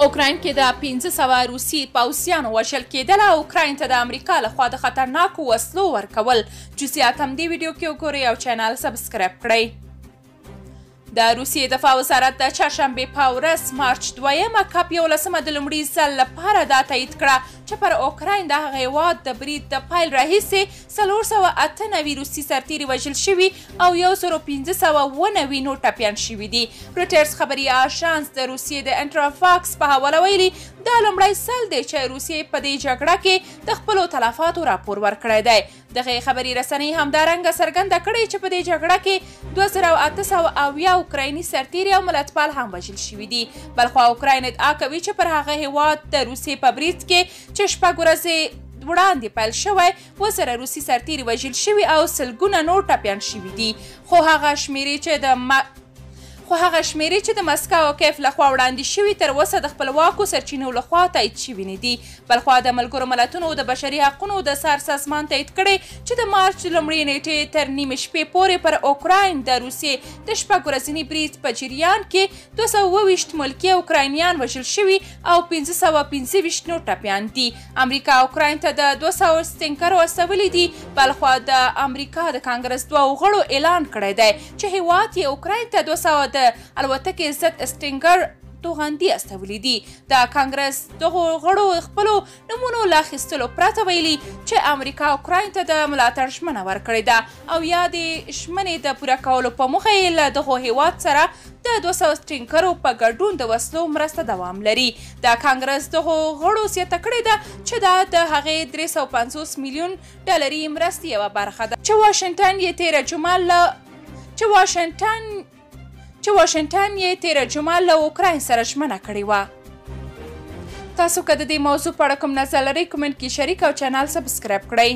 اوکراین کې د 1500 روسي پوځیانو وژل کېدل او اوکراین ته د امریکا لخوا د خطرناکو وسلو ورکول. جزئیات هم دې ویډیو کې وګورئ او چینل سبسکرایب کړئ. د روسیې دفاع وزارت د چهارشنبې په ورځ مارچ 2 کاپ 11 د لومړي ځل لپاره دا تایید کړه چې پر اوکراین د هغه هېواد د برید د پیل راهیسې 498 روسي سرتیري وژل شوي او 1590 نور ټپیان شوي دي. رویټرز خبري آژانس د روسیې د انټرافاکس په حواله ویلي دا لومړی ځل دی چې روسیې په دې جګړه کې د خپلو تلفاتو راپور ورکړی دی. دغه خبري رسنۍ همدارنګه څرګنده کړې چې په دې جګړه کې 2800 اوکرایني سرتیري او ملتپال هم وژل شوي دي. بلخوا اوکراین ادعا کوي چې پر هغه هېواد د روسیې په برید کې چې 6 ورځې وړاندې پیل شوی 1000 روسي سرتیري وژل شوي او سلګونه نور ټپیان شوي دي. خو هغه شمیرې چې د مسکو او کیف لخوا وړاندې شوي تر اوسه د خپلواکو سرچینو لخوا تایید شوي نه دي. بلخوا د ملګرو ملتونو د بشري حقونو د څار سازمان تایید کړی چې د مارچ لومړۍ نیټې تر نیمې شپې پورې پر اوکراین د روسیې د 6 ورځني برید په جریان کې 220 ملکي اوکراینیان وژل شوي او 525 نور ټپیان دي. امریکا اوکراین ته د 200 سټینکرو استولي دي. بلخوا د امریکا د کانګرس 2 غړو اعلان کړی دی چې هېواد یې اوکراین ته 200 د الوتکې ضد سټینګر توغندي استولي دي. د کانګرس دغو غړو خپلو نومونو له اخیستلو پرته ویلي چې امریکا اوکراین ته د ملاتړ ژمنه ورکړې ده او یا د ژمنې د پوره کولو په موخه یې له دغو هېواد سره د 200 سټینکرو په ګډون د وسلو مرسته دوام لري. د کانګرس دغو غړو زیاته کړې ده چې دا د هغې 350 میلیون ډالري مرستې یوه برخه ده چې واشنګټن یې تیره جمعه له اوکراین سره ژمنه کړې وه. تاسو که د دې موضوع په اړه کوم نظر لرئ کومنټ کې شریک او چینل سبسکرایب کړئ.